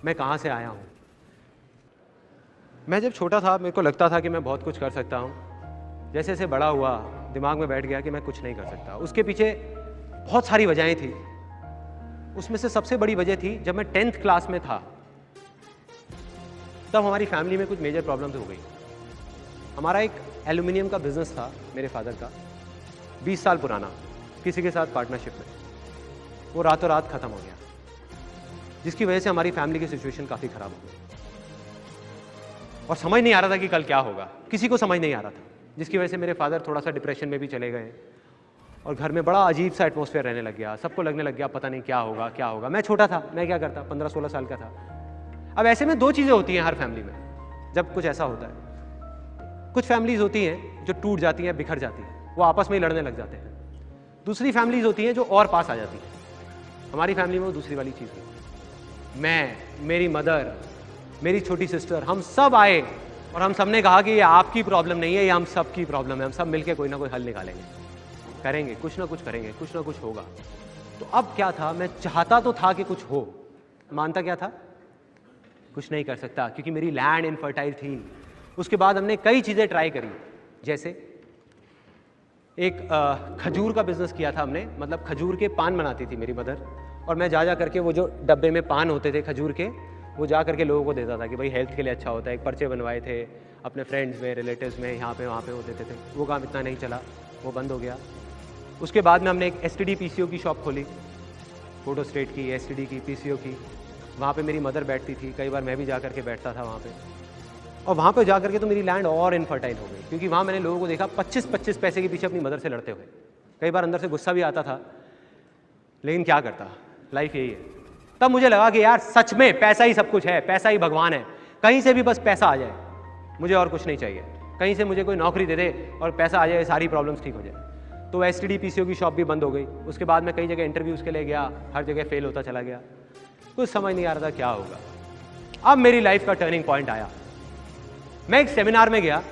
मैं कहाँ से आया हूँ। मैं जब छोटा था मेरे को लगता था कि मैं बहुत कुछ कर सकता हूँ। जैसे जैसे बड़ा हुआ दिमाग में बैठ गया कि मैं कुछ नहीं कर सकता। उसके पीछे बहुत सारी वजहें थी। उसमें से सबसे बड़ी वजह थी जब मैं 10th क्लास में था, तब हमारी फैमिली में कुछ मेजर प्रॉब्लम्स हो गई। हमारा एक एल्यूमिनियम का बिजनेस था मेरे फादर का, 20 साल पुराना, किसी के साथ पार्टनरशिप में। वो रातों रात खत्म हो गया, जिसकी वजह से हमारी फैमिली की सिचुएशन काफ़ी ख़राब हो गई और समझ नहीं आ रहा था कि कल क्या होगा। किसी को समझ नहीं आ रहा था, जिसकी वजह से मेरे फादर थोड़ा सा डिप्रेशन में भी चले गए और घर में बड़ा अजीब सा एटमॉस्फेयर रहने लग गया। सबको लगने लग गया पता नहीं क्या होगा क्या होगा। मैं छोटा था, मैं क्या करता, 15-16 साल का था। अब ऐसे में दो चीज़ें होती हैं हर फैमिली में जब कुछ ऐसा होता है। कुछ फैमिलीज होती हैं जो टूट जाती हैं, बिखर जाती हैं, वो आपस में ही लड़ने लग जाते हैं। दूसरी फैमिलीज होती हैं जो और पास आ जाती हैं। हमारी फैमिली में वो दूसरी वाली चीज़ थी। मैं, मेरी मदर, मेरी छोटी सिस्टर, हम सब आए और हम सब ने कहा कि ये आपकी प्रॉब्लम नहीं है, ये हम सब की प्रॉब्लम है। हम सब मिलकर कोई ना कोई हल निकालेंगे, करेंगे, कुछ ना कुछ करेंगे, कुछ ना कुछ होगा। तो अब क्या था, मैं चाहता तो था कि कुछ हो, मानता क्या था, कुछ नहीं कर सकता क्योंकि मेरी लैंड इनफर्टाइल थी। उसके बाद हमने कई चीज़ें ट्राई करी, जैसे एक खजूर का बिजनेस किया था हमने। मतलब खजूर के पान बनाती थी मेरी मदर, और मैं जा करके वो जो डब्बे में पान होते थे खजूर के, वो जा करके लोगों को देता था कि भाई हेल्थ के लिए अच्छा होता है। एक पर्चे बनवाए थे अपने फ्रेंड्स में, रिलेटिव्स में, यहाँ पे वहाँ पे वो देते थे। वो काम इतना नहीं चला, वो बंद हो गया। उसके बाद में हमने एक STD PCO की शॉप खोली, फोटो स्टेट की, STD की, PCO की। वहाँ पे मेरी मदर बैठती थी, कई बार मैं भी जा करके बैठता था वहाँ पे। और वहाँ पे जा करके तो मेरी लैंड और इनफर्टाइल हो गई, क्योंकि वहाँ मैंने लोगों को देखा 25-25 पैसे के पीछे अपनी मदर से लड़ते हुए। कई बार अंदर से गुस्सा भी आता था, लेकिन क्या करता, लाइफ यही है। तब मुझे लगा कि यार सच में पैसा ही सब कुछ है, पैसा ही भगवान है। कहीं से भी बस पैसा आ जाए, मुझे और कुछ नहीं चाहिए। कहीं से मुझे कोई नौकरी दे दे और पैसा आ जाए, सारी प्रॉब्लम्स ठीक हो जाए। तो STD PCO की शॉप भी बंद हो गई। उसके बाद मैं कई जगह इंटरव्यूज़ के लिए गया, हर जगह फेल होता चला गया। कुछ समझ नहीं आ रहा था क्या होगा। अब मेरी लाइफ का टर्निंग पॉइंट आया। मैं एक सेमिनार में गया,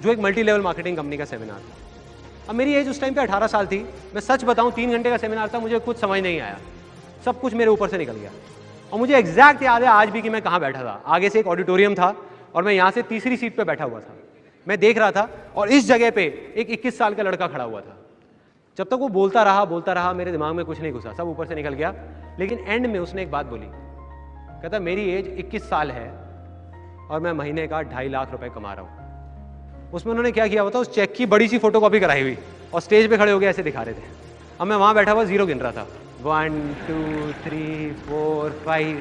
जो एक मल्टी लेवल मार्केटिंग कंपनी का सेमिनार था। अब मेरी एज उस टाइम पे 18 साल थी। मैं सच बताऊं, 3 घंटे का सेमिनार था, मुझे कुछ समझ नहीं आया, सब कुछ मेरे ऊपर से निकल गया। और मुझे एग्जैक्ट याद है आज भी कि मैं कहाँ बैठा था। आगे से एक ऑडिटोरियम था और मैं यहाँ से तीसरी सीट पे बैठा हुआ था। मैं देख रहा था और इस जगह पे एक 21 साल का लड़का खड़ा हुआ था। जब तक वो बोलता रहा, मेरे दिमाग में कुछ नहीं घुसा, सब ऊपर से निकल गया। लेकिन एंड में उसने एक बात बोली, कहता मेरी एज 21 साल है और मैं महीने का 2.5 लाख रुपए कमा रहा हूँ। उसमें उन्होंने क्या किया होता, उस चेक की बड़ी सी फोटोकॉपी कराई हुई और स्टेज पे खड़े हो गए ऐसे दिखा रहे थे। अब मैं वहाँ बैठा हुआ जीरो गिन रहा था, 1 2 3 4 5।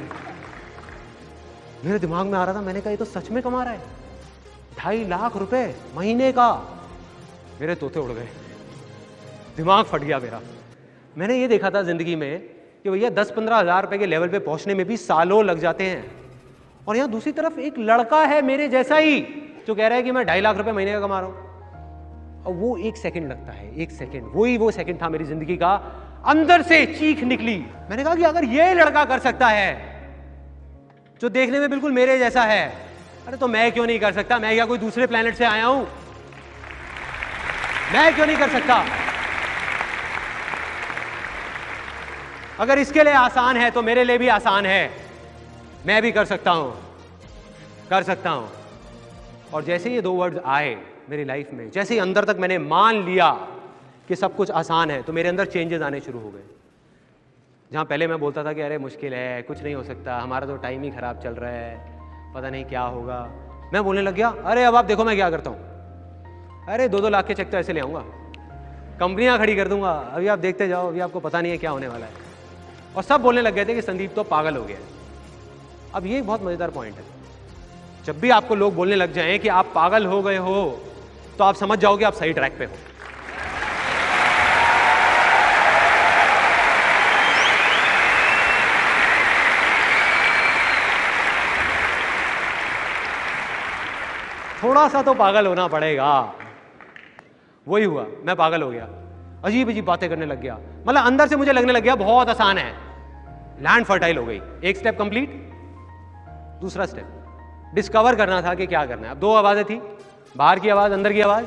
मेरे दिमाग में आ रहा था, मैंने कहा ये तो सच में कमा रहा है 2.5 लाख रुपए महीने का। मेरे तोते उड़ गए, दिमाग फट गया मेरा। मैंने ये देखा था जिंदगी में कि भैया 10-15 हज़ार रुपए के लेवल पे पहुंचने में भी सालों लग जाते हैं, और यहाँ दूसरी तरफ एक लड़का है मेरे जैसा ही जो कह रहा है कि मैं 2.5 लाख रुपए महीने का कमा रहा हूं। और वो एक सेकंड लगता है, एक सेकंड, वही वो सेकंड था मेरी जिंदगी का। अंदर से चीख निकली। मैंने कहा कि अगर ये लड़का कर सकता है जो देखने में बिल्कुल मेरे जैसा है, अरे तो मैं क्यों नहीं कर सकता? मैं क्या कोई दूसरे प्लेनेट से आया हूं? मैं क्यों नहीं कर सकता? अगर इसके लिए आसान है तो मेरे लिए भी आसान है। मैं भी कर सकता हूं, कर सकता हूं। और जैसे ये 2 वर्ड्स आए मेरी लाइफ में, जैसे ही अंदर तक मैंने मान लिया कि सब कुछ आसान है, तो मेरे अंदर चेंजेस आने शुरू हो गए। जहां पहले मैं बोलता था कि अरे मुश्किल है, कुछ नहीं हो सकता, हमारा तो टाइम ही खराब चल रहा है, पता नहीं क्या होगा, मैं बोलने लग गया अरे अब आप देखो मैं क्या करता हूं। अरे 2-2 लाख के चेक तो ऐसे ले आऊंगा, कंपनियां खड़ी कर दूंगा, अभी आप देखते जाओ, अभी आपको पता नहीं है क्या होने वाला है। और सब बोलने लग गए थे कि संदीप तो पागल हो गया है। अब ये एक बहुत मजेदार पॉइंट है, जब भी आपको लोग बोलने लग जाएं कि आप पागल हो गए हो, तो आप समझ जाओ कि आप सही ट्रैक पे हो। थोड़ा सा तो पागल होना पड़ेगा। वही हुआ, मैं पागल हो गया, अजीब अजीब बातें करने लग गया। मतलब अंदर से मुझे लगने लग गया बहुत आसान है, लैंड फर्टाइल हो गई। एक स्टेप कंप्लीट, दूसरा स्टेप डिस्कवर करना था कि क्या करना है। अब 2 आवाजें थी, बाहर की आवाज, अंदर की आवाज।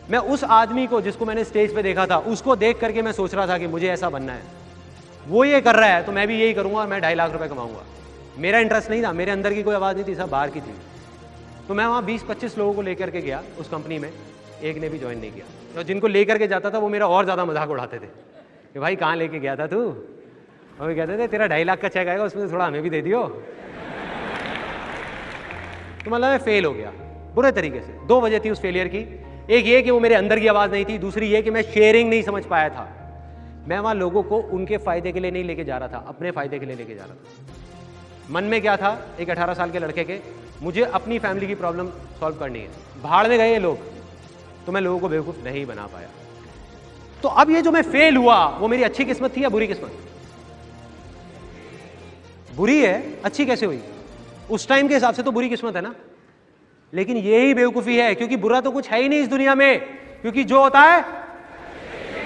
मैं उस आदमी को जिसको मैंने स्टेज पे देखा था, उसको देख करके मैं सोच रहा था कि मुझे ऐसा बनना है, वो ये कर रहा है तो मैं भी यही करूंगा और मैं 2.5 लाख रुपए कमाऊंगा। मेरा इंटरेस्ट नहीं था, मेरे अंदर की कोई आवाज़ नहीं थी, सब बाहर की थी। तो मैं वहाँ 20-25 लोगों को लेकर के गया उस कंपनी में, एक ने भी ज्वाइन नहीं किया। तो जिनको लेकर के जाता था वो मेरा और ज़्यादा मजाक उड़ाते थे कि भाई कहाँ लेके गया था तू, और वो कहते थे तेरा 2.5 लाख का चेक आएगा उसमें से थोड़ा हमें भी दे दियो। तो मतलब मैं फेल हो गया बुरे तरीके से। 2 वजह थी उस फेलियर की, एक ये कि वो मेरे अंदर की आवाज़ नहीं थी, दूसरी ये कि मैं शेयरिंग नहीं समझ पाया था। मैं वहाँ लोगों को उनके फ़ायदे के लिए नहीं लेके जा रहा था, अपने फ़ायदे के लिए लेके जा रहा था। मन में क्या था एक 18 साल के लड़के के, मुझे अपनी फैमिली की प्रॉब्लम सॉल्व करनी है। भाड़ में गए ये लोग, तो मैं लोगों को बेवकूफ़ नहीं बना पाया। तो अब ये जो मैं फेल हुआ वो मेरी अच्छी किस्मत थी या बुरी किस्मत? बुरी है, अच्छी कैसे हुई? उस टाइम के हिसाब से तो बुरी किस्मत है ना। लेकिन यही बेवकूफ़ी है, क्योंकि बुरा तो कुछ है ही नहीं इस दुनिया में, क्योंकि जो होता है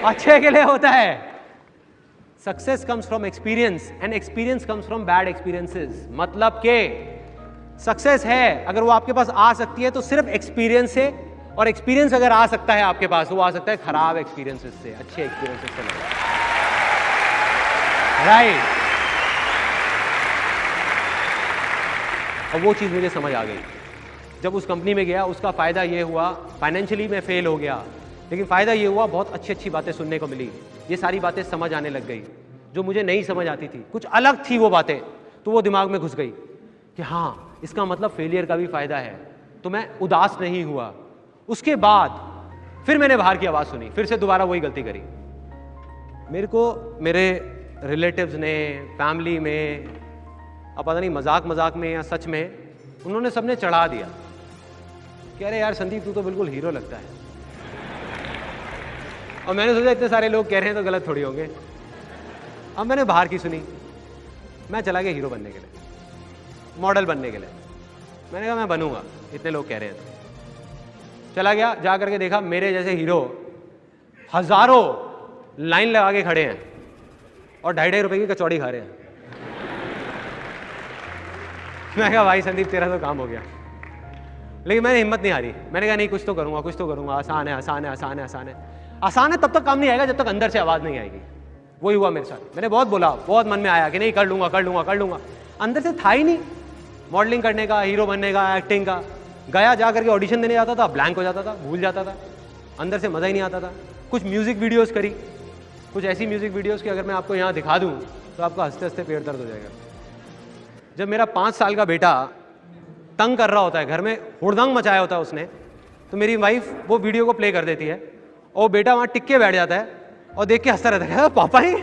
अच्छे के लिए होता है। Success comes from experience and experience comes from bad experiences. मतलब के सक्सेस है अगर वो आपके पास आ सकती है तो सिर्फ एक्सपीरियंस से, और एक्सपीरियंस अगर आ सकता है आपके पास, वो आ सकता है खराब एक्सपीरियंसेस से, अच्छे एक्सपीरियंसेस से नहीं। राइट। और वो चीज़ मुझे समझ आ गई जब उस कंपनी में गया। उसका फ़ायदा ये हुआ, फाइनेंशियली मैं फेल हो गया, लेकिन फ़ायदा ये हुआ बहुत अच्छी अच्छी बातें सुनने को मिली। ये सारी बातें समझ आने लग गई जो मुझे नहीं समझ आती थी, कुछ अलग थी वो बातें, तो वो दिमाग में घुस गई कि हाँ इसका मतलब फेलियर का भी फ़ायदा है। तो मैं उदास नहीं हुआ। उसके बाद फिर मैंने बाहर की आवाज़ सुनी, फिर से दोबारा वही गलती करी। मेरे को मेरे रिलेटिव्स ने, फैमिली में, अब पता नहीं मजाक मजाक में या सच में, उन्होंने सबने चढ़ा दिया, कह रहे यार संदीप तू तो बिल्कुल हीरो लगता है। और मैंने सोचा इतने सारे लोग कह रहे हैं तो गलत थोड़ी होंगे। अब मैंने बाहर की सुनी, मैं चला गया हीरो बनने के लिए, मॉडल बनने के लिए। मैंने कहा मैं बनूंगा, इतने लोग कह रहे हैं तो। चला गया, जा करके देखा मेरे जैसे हीरो हजारों लाइन लगा के खड़े हैं और 2.5 रुपए की कचौड़ी खा रहे हैं। मैं कहा भाई संदीप तेरा तो काम हो गया। लेकिन मैंने हिम्मत नहीं हारी, मैंने कहा नहीं कुछ तो करूंगा, कुछ तो करूंगा, आसान है आसान है आसान है आसान है। आसान है तब तक काम नहीं आएगा जब तक अंदर से आवाज़ नहीं आएगी। वही हुआ मेरे साथ। मैंने बहुत बोला, बहुत मन में आया कि नहीं कर लूंगा कर लूंगा कर लूंगा, अंदर से था ही नहीं मॉडलिंग करने का, हीरो बनने का, एक्टिंग का। गया जा करके ऑडिशन देने जाता था, ब्लैंक हो जाता था, भूल जाता था, अंदर से मज़ा ही नहीं आता था। कुछ म्यूज़िक वीडियोस करी, कुछ ऐसी म्यूज़िक वीडियोस कि अगर मैं आपको यहाँ दिखा दूँ तो आपका हंसते हंसते पेट दर्द हो जाएगा। जब मेरा 5 साल का बेटा तंग कर रहा होता है, घर में हुड़दंग मचाया होता है उसने, तो मेरी वाइफ वो वीडियो को प्ले कर देती है और बेटा वहाँ टिक के बैठ जाता है और देख के हंसता रहता है, पापा ही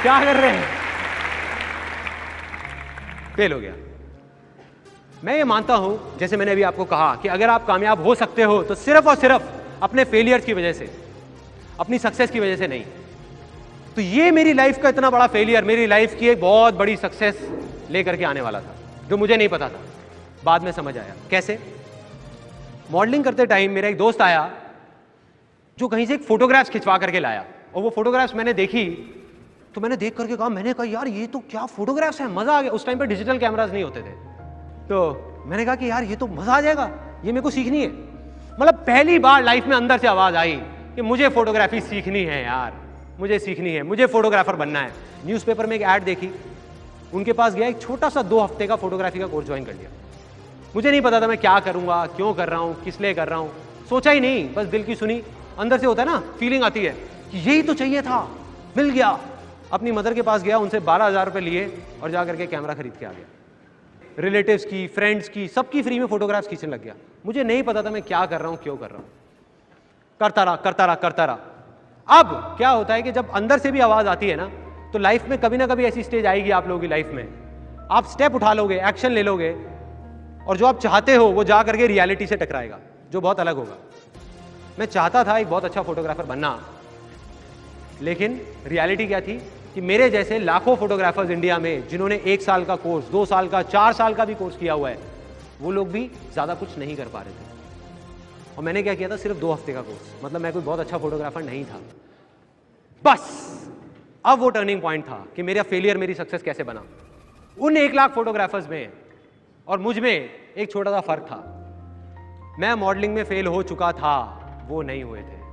क्या कर रहे हैं। फेल हो गया। मैं ये मानता हूं, जैसे मैंने अभी आपको कहा, कि अगर आप कामयाब हो सकते हो तो सिर्फ और सिर्फ अपने फेलियर्स की वजह से, अपनी सक्सेस की वजह से नहीं। तो ये मेरी लाइफ का इतना बड़ा फेलियर मेरी लाइफ की एक बहुत बड़ी सक्सेस लेकर के आने वाला था, जो मुझे नहीं पता था। बाद में समझ आया। कैसे? मॉडलिंग करते टाइम मेरा एक दोस्त आया जो कहीं से एक फोटोग्राफ्स खिंचवा करके लाया, और वो फोटोग्राफ्स मैंने देखी तो मैंने देख करके कहा, मैंने कहा यार ये तो क्या फोटोग्राफ्स हैं, मजा आ गया। उस टाइम पे डिजिटल कैमरास नहीं होते थे, तो मैंने कहा कि यार ये तो मजा आ जाएगा, ये मेरे को सीखनी है। मतलब पहली बार लाइफ में अंदर से आवाज आई कि मुझे फोटोग्राफी सीखनी है यार, मुझे सीखनी है, मुझे फोटोग्राफर बनना है। न्यूज़पेपर में एक ऐड देखी, उनके पास गया, एक छोटा सा 2 हफ्ते का फोटोग्राफी का कोर्स ज्वाइन कर लिया। मुझे नहीं पता था मैं क्या करूंगा, क्यों कर रहा हूँ, किस लिए कर रहा हूँ, सोचा ही नहीं, बस दिल की सुनी। अंदर से होता है ना, फीलिंग आती है कि यही तो चाहिए था, मिल गया। अपनी मदर के पास गया, उनसे 12,000 रुपये लिए और जा करके कैमरा खरीद के आ गया। रिलेटिव्स की, फ्रेंड्स की, सबकी फ्री में फोटोग्राफ्स खींचने लग गया। मुझे नहीं पता था मैं क्या कर रहा हूँ, क्यों कर रहा हूँ। करता रहा करता रहा करता रहा। अब क्या होता है कि जब अंदर से भी आवाज़ आती है ना, तो लाइफ में कभी ना कभी ऐसी स्टेज आएगी आप लोगों की लाइफ में, आप स्टेप उठा लोगे, एक्शन ले लोगे, और जो आप चाहते हो वो जा करके रियलिटी से टकराएगा, जो बहुत अलग होगा। मैं चाहता था एक बहुत अच्छा फोटोग्राफर बनना, लेकिन रियलिटी क्या थी कि मेरे जैसे लाखों फोटोग्राफर्स इंडिया में, जिन्होंने 1 साल का कोर्स, 2 साल का, 4 साल का भी कोर्स किया हुआ है, वो लोग भी ज़्यादा कुछ नहीं कर पा रहे थे। और मैंने क्या किया था, सिर्फ 2 हफ्ते का कोर्स। मतलब मैं कोई बहुत अच्छा फोटोग्राफर नहीं था। बस अब वो टर्निंग पॉइंट था कि मेरा फेलियर मेरी सक्सेस कैसे बना। उन 1 लाख फोटोग्राफर्स में और मुझ में एक छोटा सा फर्क था। मैं मॉडलिंग में फेल हो चुका था, वो नहीं हुए थे।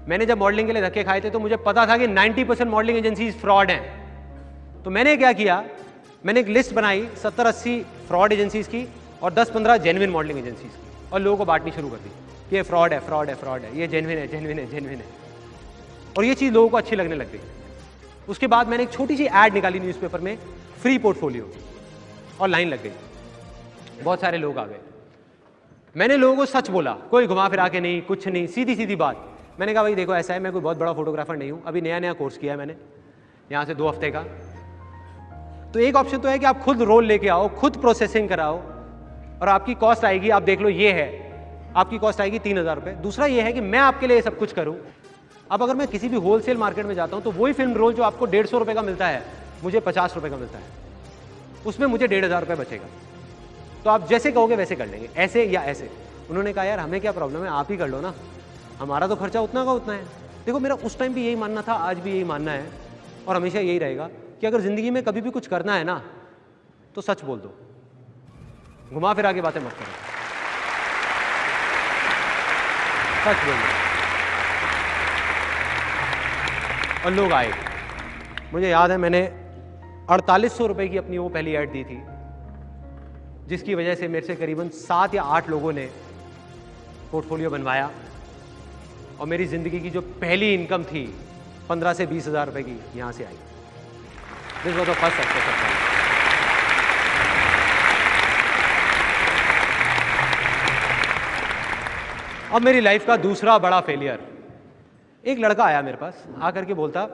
मैंने जब मॉडलिंग के लिए धक्के खाए थे तो मुझे पता था कि 90% मॉडलिंग एजेंसीज फ्रॉड हैं। तो मैंने क्या किया, मैंने एक लिस्ट बनाई 70-80 फ्रॉड एजेंसीज की और 10-15 जेन्युइन मॉडलिंग एजेंसीज की, और लोगों को बांटनी शुरू कर दी कि ये फ्रॉड है, फ्रॉड है, फ्रॉड है, ये जेन्युइन है, जेन्युइन है, जेन्युइन है। और ये चीज़ लोगों को अच्छी लगने लग गई। उसके बाद मैंने एक छोटी सी ऐड निकाली न्यूज़पेपर में, फ्री पोर्टफोलियो, और लाइन लग गई, बहुत सारे लोग आ गए। मैंने लोगों को सच बोला, कोई घुमा फिरा के नहीं, कुछ नहीं, सीधी सीधी बात। मैंने कहा भाई देखो ऐसा है, मैं कोई बहुत बड़ा फोटोग्राफर नहीं हूँ, अभी नया नया कोर्स किया है मैंने यहाँ से 2 हफ्ते का। तो एक ऑप्शन तो है कि आप खुद रोल लेके आओ, खुद प्रोसेसिंग कराओ, और आपकी कॉस्ट आएगी, आप देख लो ये है, आपकी कॉस्ट आएगी 3,000 रुपये। दूसरा ये है कि मैं आपके लिए सब कुछ करूँ। अब अगर मैं किसी भी होलसेल मार्केट में जाता हूँ तो वही फिल्म रोल जो आपको 150 रुपये का मिलता है, मुझे 50 रुपये का मिलता है, उसमें मुझे 1,500 रुपये बचेगा। तो आप जैसे कहोगे वैसे कर लेंगे, ऐसे या ऐसे। उन्होंने कहा यार हमें क्या प्रॉब्लम है, आप ही कर लो ना, हमारा तो खर्चा उतना का उतना है। देखो मेरा उस टाइम भी यही मानना था, आज भी यही मानना है, और हमेशा यही रहेगा कि अगर ज़िंदगी में कभी भी कुछ करना है ना तो सच बोल दो, घुमा फिरा के बातें मत करो, सच बोल दो। और लोग आए। मुझे याद है मैंने 4800 रुपये की अपनी वो पहली ऐड दी थी, जिसकी वजह से मेरे से करीबन 7 या 8 लोगों ने पोर्टफोलियो बनवाया, और मेरी ज़िंदगी की जो पहली इनकम थी 15 से 20,000 रुपये की यहाँ से आई। This was the first success. अब मेरी लाइफ का दूसरा बड़ा फेलियर, एक लड़का आया मेरे पास, आकर के बोलता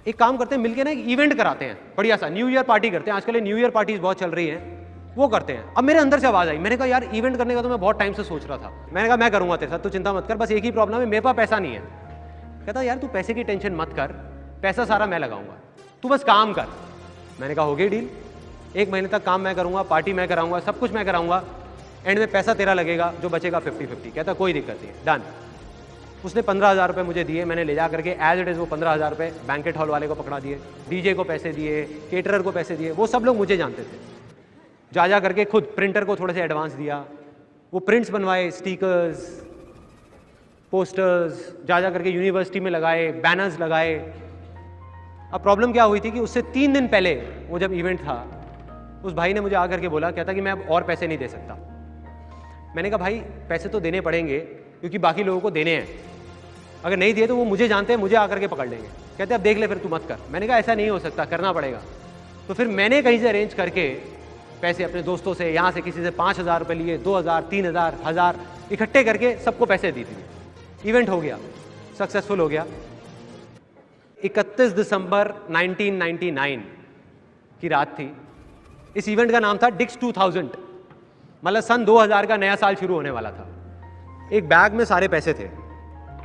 एक काम करते हैं मिलके ना, एक इवेंट कराते हैं बढ़िया सा, न्यू ईयर पार्टी करते हैं, आजकल ये न्यू ईयर पार्टीज बहुत चल रही हैं, वो करते हैं। अब मेरे अंदर से आवाज़ आई, मैंने कहा यार इवेंट करने का तो मैं बहुत टाइम से सोच रहा था। मैंने कहा मैं करूँगा तेरे साथ, तू चिंता मत कर, बस एक ही प्रॉब्लम है, मेरे पास पैसा नहीं है। कहता यार तू पैसे की टेंशन मत कर, पैसा सारा मैं लगाऊंगा, तू बस काम कर। मैंने कहा हो गई डील, 1 महीने तक काम मैं करूँगा, पार्टी मैं कराऊंगा, सब कुछ मैं कराऊंगा, एंड में पैसा तेरा लगेगा, जो बचेगा 50-50। कहता कोई दिक्कत नहीं, डन। उसने 15,000 रुपये मुझे दिए, मैंने ले जा करके एज इट इज़ वो 15,000 रुपये बैंकेट हॉल वाले को पकड़ा दिए, डीजे को पैसे दिए, केटरर को पैसे दिए, वो सब लोग मुझे जानते थे। जा करके खुद प्रिंटर को थोड़े से एडवांस दिया, वो प्रिंट्स बनवाए, स्टिकर्स, पोस्टर्स, जा करके यूनिवर्सिटी में लगाए, बैनर्स लगाए। अब प्रॉब्लम क्या हुई थी कि उससे 3 दिन पहले वो जब इवेंट था, उस भाई ने मुझे आकर के बोला, कहता कि मैं अब और पैसे नहीं दे सकता। मैंने कहा भाई पैसे तो देने पड़ेंगे क्योंकि बाकी लोगों को देने हैं, अगर नहीं दिए तो वो मुझे जानते हैं, मुझे आकर के पकड़ लेंगे। कहते अब देख ले फिर तू मत कर। मैंने कहा ऐसा नहीं हो सकता, करना पड़ेगा। तो फिर मैंने कहीं से अरेंज करके पैसे अपने दोस्तों से, यहाँ से किसी से 5,000 रुपये लिए, 2,000, 3,000, 1,000 इकट्ठे करके सबको पैसे दी थी। इवेंट हो गया, सक्सेसफुल हो गया। 31 दिसंबर 1999 की रात थी। इस इवेंट का नाम था डिक्स 2000, मतलब सन 2000 का नया साल शुरू होने वाला था। एक बैग में सारे पैसे थे।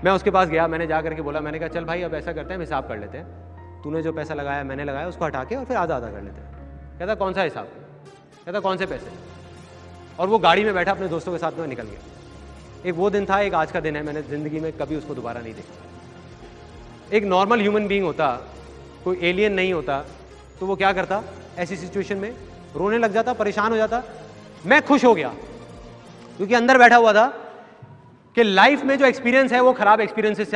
मैं उसके पास गया, मैंने जा करके बोला, मैंने कहा चल भाई अब ऐसा करते हैं, हम हिसाब कर लेते हैं, तूने जो पैसा लगाया मैंने लगाया, उसको हटा के और फिर आधा आधा कर लेते हैं। कहता कौन सा हिसाब? कहता कौन से पैसे? और वो गाड़ी में बैठा अपने दोस्तों के साथ में निकल गया। एक वो दिन था, एक आज का दिन है, मैंने ज़िंदगी में कभी उसको दोबारा नहीं देखा। एक नॉर्मल ह्यूमन बीइंग होता, कोई एलियन नहीं होता, तो वो क्या करता ऐसी सिचुएशन में? रोने लग जाता, परेशान हो जाता। मैं खुश हो गया क्योंकि अंदर बैठा हुआ था कि लाइफ में जो एक्सपीरियंस है वो खराब एक्सपीरियंसेस से